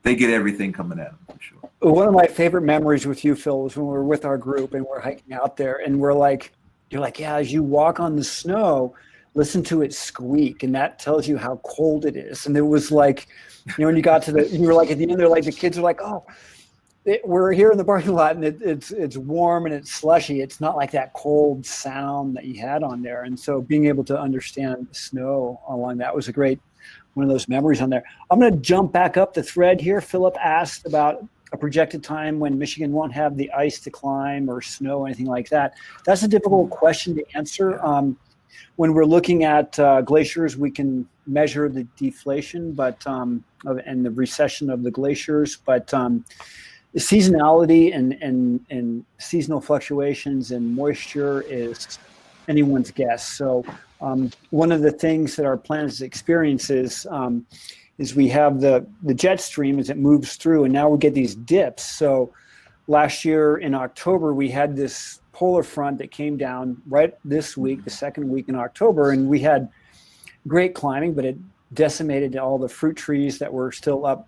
they get everything coming at them for sure. One of my favorite memories with you, Phil, was when we were with our group and we're hiking out there, and you're like, yeah, as you walk on the snow, listen to it squeak, and that tells you how cold it is. And it was like, when you got to you were like at the end there, like the kids are like, oh, we're here in the parking lot, and it's warm and it's slushy. It's not like that cold sound that you had on there. And so being able to understand the snow along that was one of those memories on there. I'm going to jump back up the thread here. Philip asked about a projected time when Michigan won't have the ice to climb or snow or anything like that. That's a difficult question to answer. When we're looking at glaciers, we can measure the deflation, and the recession of the glaciers, but the seasonality and seasonal fluctuations and moisture anyone's guess. So one of the things that our planet experiences is we have the jet stream as it moves through, and now we get these dips. So last year in October, we had this polar front that came down right this week, the second week in October, and we had great climbing, but it decimated all the fruit trees that were still up,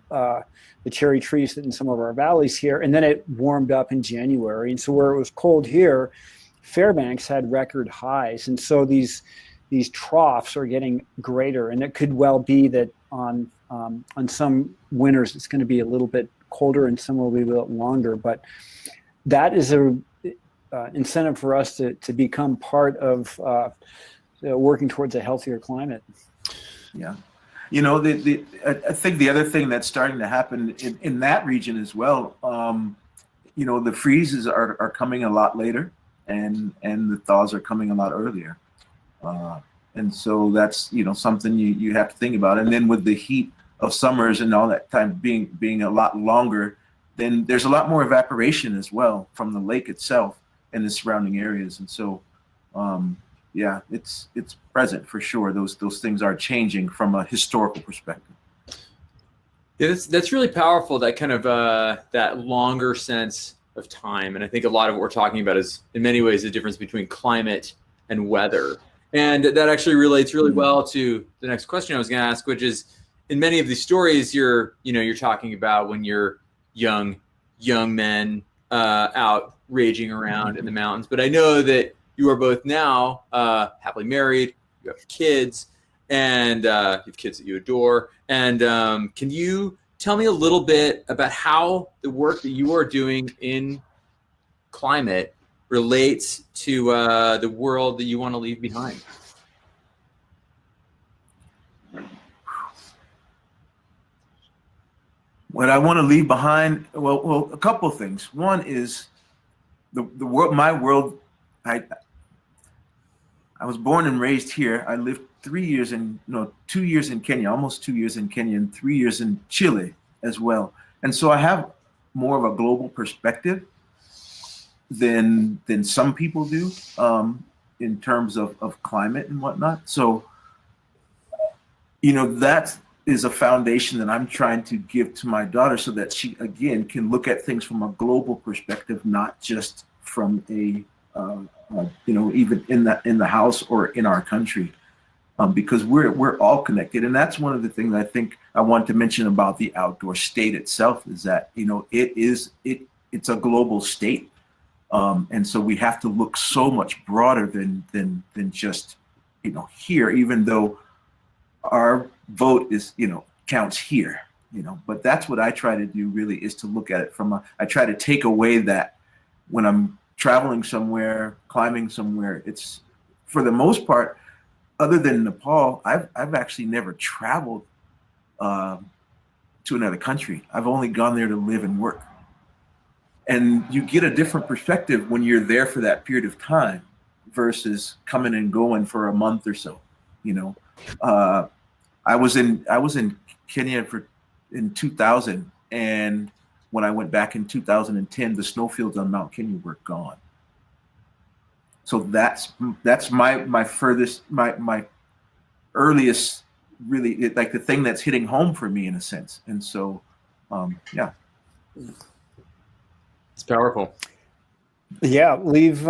the cherry trees in some of our valleys here. And then it warmed up in January. And so where it was cold here, Fairbanks had record highs. And so these troughs are getting greater. And it could well be that on some winters, it's going to be a little bit colder and some will be a little longer. But that is a incentive for us to become part of working towards a healthier climate. Yeah. You know, I think the other thing that's starting to happen in that region as well, you know, the freezes are coming a lot later and the thaws are coming a lot earlier. And so that's, you know, something you have to think about. And then with the heat of summers and all that time being a lot longer, then there's a lot more evaporation as well from the lake itself and the surrounding areas. And so, yeah, it's present for sure. Those things are changing from a historical perspective. Yeah, that's really powerful. That kind of that longer sense of time, and I think a lot of what we're talking about is in many ways the difference between climate and weather, and that actually relates really well to the next question I was going to ask, which is in many of these stories you're talking about when you're young men out raging around in the mountains, but I know that you are both now happily married, you have kids, and you have kids that you adore. And can you tell me a little bit about how the work that you are doing in climate relates to the world that you want to leave behind? What I want to leave behind, well, a couple of things. One is the world, my world. I was born and raised here. I lived 2 years in Kenya, almost 2 years in Kenya, and 3 years in Chile as well. And so I have more of a global perspective than some people do in terms of climate and whatnot. So, you know, that is a foundation that I'm trying to give to my daughter so that she, again, can look at things from a global perspective, not just from a you know, even in the house or in our country, because we're all connected. And that's one of the things I think I want to mention about the outdoor state itself is that, you know, it's a global state, and so we have to look so much broader than just, you know, here. Even though our vote is, you know, counts here, you know, but that's what I try to do really is to look at it I try to take away that when I'm traveling somewhere, climbing somewhere, it's for the most part, other than Nepal, I've actually never traveled to another country. I've only gone there to live and work. And you get a different perspective when you're there for that period of time versus coming and going for a month or so. You know, I was in Kenya in 2000, and when I went back in 2010, the snowfields on Mount Kenya were gone. So that's my furthest, my earliest, really, like the thing that's hitting home for me in a sense. And so, yeah. It's powerful. Yeah, leave.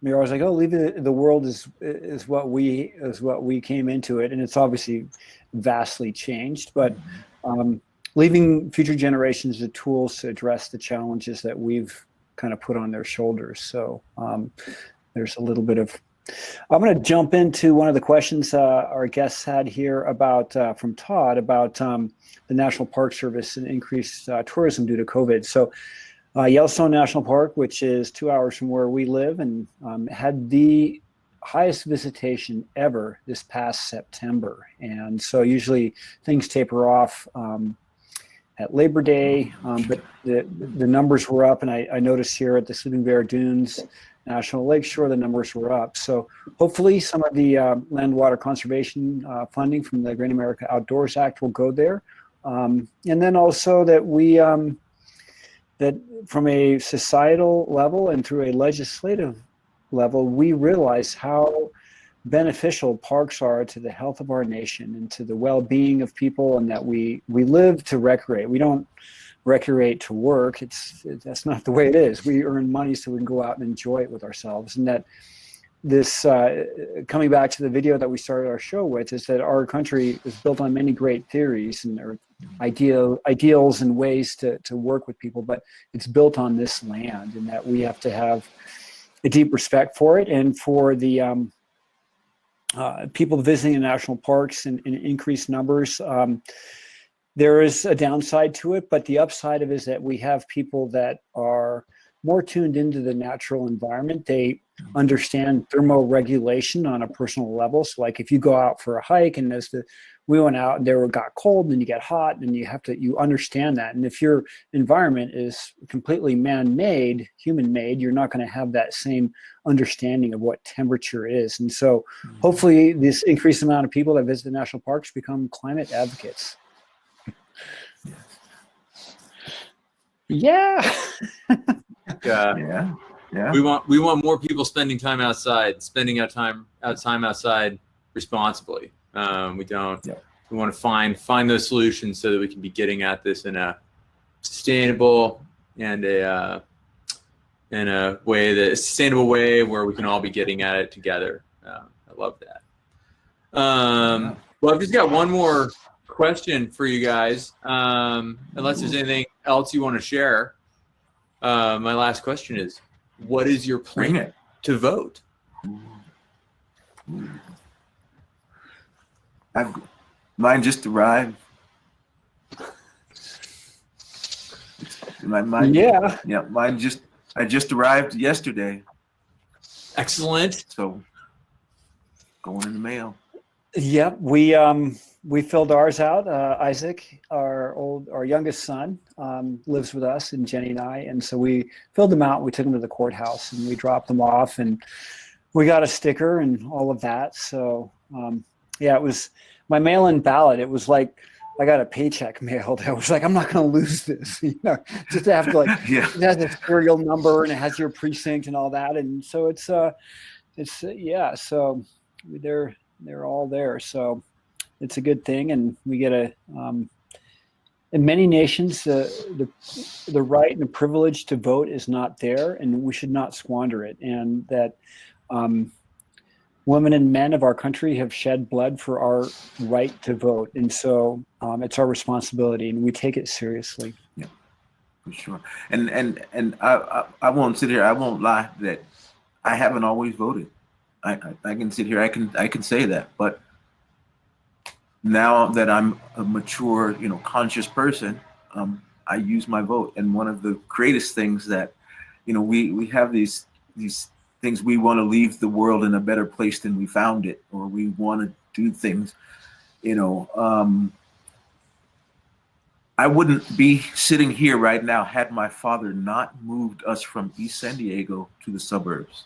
Mira was like, "Oh, leave it. The world is what we came into it, and it's obviously vastly changed. But leaving future generations the tools to address the challenges that we've kind of put on their shoulders." So there's a little bit of. I'm going to jump into one of the questions our guests had here about from Todd about the National Park Service and increased tourism due to COVID. So Yellowstone National Park, which is 2 hours from where we live, and had the highest visitation ever this past September. And so usually things taper off at Labor Day, but the numbers were up, and I noticed here at the Sleeping Bear Dunes National Lakeshore, the numbers were up. So hopefully some of the land water conservation funding from the Great America Outdoors Act will go there. And then also that we that from a societal level and through a legislative level, we realize how beneficial parks are to the health of our nation and to the well-being of people, and that we live to recreate. We don't recreate to work. That's not the way it is. We earn money so we can go out and enjoy it with ourselves. And that this, coming back to the video that we started our show with, is that our country is built on many great theories and there are ideals and ways to work with people, but it's built on this land, and that we have to have a deep respect for it, and for the people visiting the national parks in increased numbers. There is a downside to it, but the upside of it is that we have people that are more tuned into the natural environment. They understand thermoregulation on a personal level. So like if you go out for a hike, and we went out and there got cold, and then you get hot, and you understand that. And if your environment is completely man-made, human-made, you're not going to have that same understanding of what temperature is. And so hopefully this increased amount of people that visit the national parks become climate advocates. Yeah. Yeah. We want more people spending time outside, outside responsibly. We want to find those solutions so that we can be getting at this in a sustainable and a sustainable way where we can all be getting at it together. I love that. Well, I've just got one more question for you guys. Unless there's anything else you want to share. My last question is, what is your plan to vote? Mine just arrived. I just arrived yesterday. Excellent. So going in the mail. Yep, we filled ours out. Isaac, our youngest son, lives with us, and Jenny and I, and so we filled them out. We took them to the courthouse and we dropped them off, and we got a sticker and all of that. So it was my mail-in ballot. It was like I got a paycheck mailed. I was like, I'm not going to lose this, just to have to it has a serial number and it has your precinct and all that, and so so they're all there. So it's a good thing, and we get in many nations, the right and the privilege to vote is not there, and we should not squander it. And that women and men of our country have shed blood for our right to vote, and so it's our responsibility, and we take it seriously. Yeah, for sure. And I won't sit here. I won't lie that I haven't always voted. I can sit here. I can say that, but now that I'm a mature, conscious person, I use my vote. And one of the greatest things that, we have these things, we want to leave the world in a better place than we found it, or we want to do things, I wouldn't be sitting here right now had my father not moved us from East San Diego to the suburbs.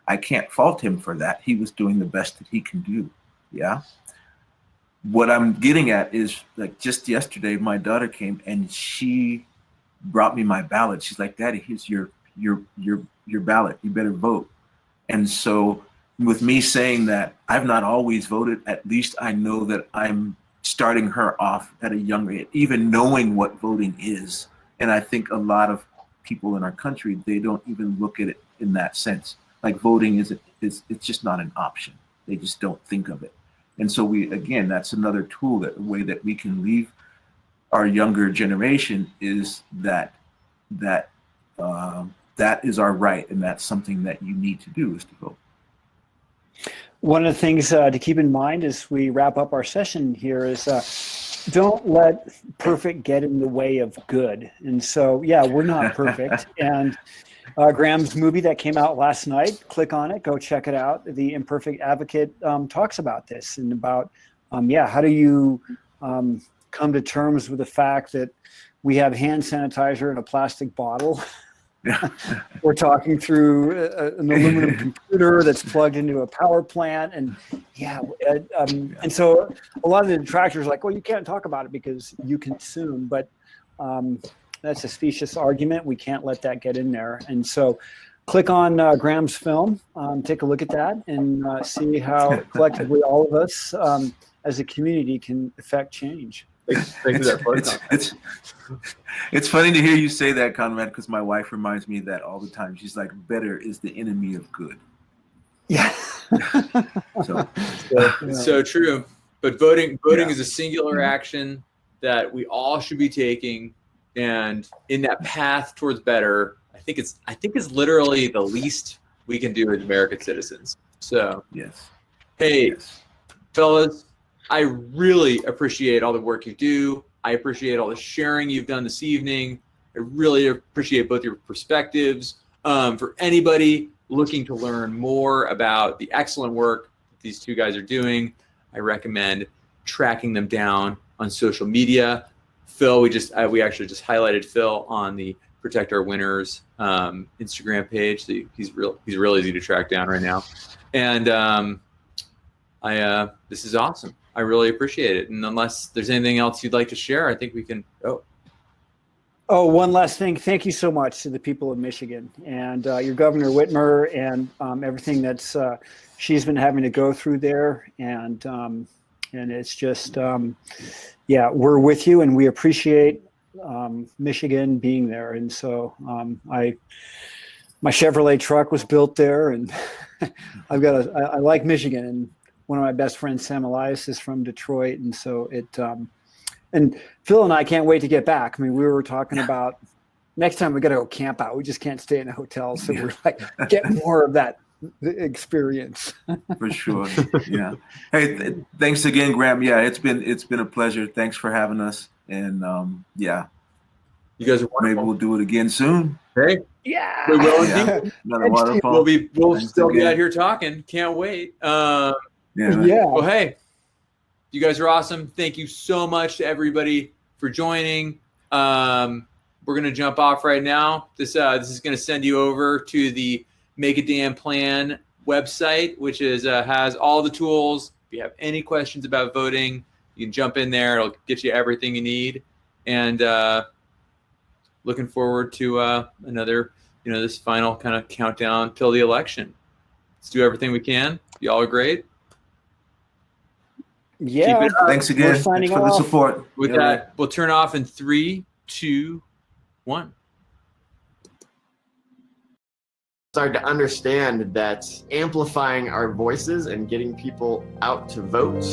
I can't fault him for that. He was doing the best that he can do. Yeah. What I'm getting at is, like, just yesterday, my daughter came and she brought me my ballot. She's like, Daddy, here's your ballot. You better vote. And so with me saying that I've not always voted, at least I know that I'm starting her off at a younger age, even knowing what voting is. And I think a lot of people in our country, they don't even look at it in that sense. Like, voting it's just not an option. They just don't think of it. And so that's another tool, that the way that we can leave our younger generation is that is our right, and that's something that you need to do, is to vote. One of the things to keep in mind as we wrap up our session here is don't let perfect get in the way of good. And so, we're not perfect. And Graham's movie that came out last night, click on it, go check it out. The Imperfect Advocate talks about this, and about, how do you come to terms with the fact that we have hand sanitizer in a plastic bottle. We're talking through an aluminum computer that's plugged into a power plant, and and so a lot of the detractors are like, well, you can't talk about it because you consume, but that's a specious argument. We can't let that get in there. And so click on Graham's film, take a look at that, and see how collectively all of us as a community can affect change. It's funny to hear you say that, Conrad, because my wife reminds me of that all the time. She's like, better is the enemy of good. Yeah. So true. But voting is a singular action that we all should be taking, and in that path towards better, I think it's literally the least we can do as American citizens. So yes. Hey, fellas, I really appreciate all the work you do. I appreciate all the sharing you've done this evening. I really appreciate both your perspectives. For anybody looking to learn more about the excellent work these two guys are doing, I recommend tracking them down on social media. Phil, we actually just highlighted Phil on the Protect Our Winners Instagram page. So he's real easy to track down right now. And this is awesome. I really appreciate it. And unless there's anything else you'd like to share, I think we can go. Oh, one last thing. Thank you so much to the people of Michigan and your Governor Whitmer and everything that's she's been having to go through there. And it's just, we're with you, and we appreciate Michigan being there. And so my Chevrolet truck was built there, and I like Michigan, and one of my best friends, Sam Elias, is from Detroit. And so and Phil and I can't wait to get back. I mean, we were talking about next time we got to go camp out. We just can't stay in a hotel. So we're like, get more of that experience. For sure. Yeah. Hey, thanks again, Graham. Yeah, it's been a pleasure. Thanks for having us. And you guys are wonderful. Maybe we'll do it again soon. Hey. Yeah. We will. Yeah. Another waterfall. We'll still be out here talking. Can't wait. Yeah. Well, hey, you guys are awesome. Thank you so much to everybody for joining. We're going to jump off right now. This is going to send you over to the Make a Damn Plan website, which has all the tools. If you have any questions about voting, you can jump in there. It'll get you everything you need. And looking forward to another, this final kind of countdown till the election. Let's do everything we can. Y'all are great. Yeah. Thanks again. Thanks for the support. With that, we'll turn off in 3, 2, 1. Started to understand that amplifying our voices and getting people out to vote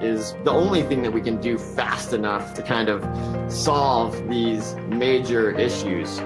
is the only thing that we can do fast enough to kind of solve these major issues.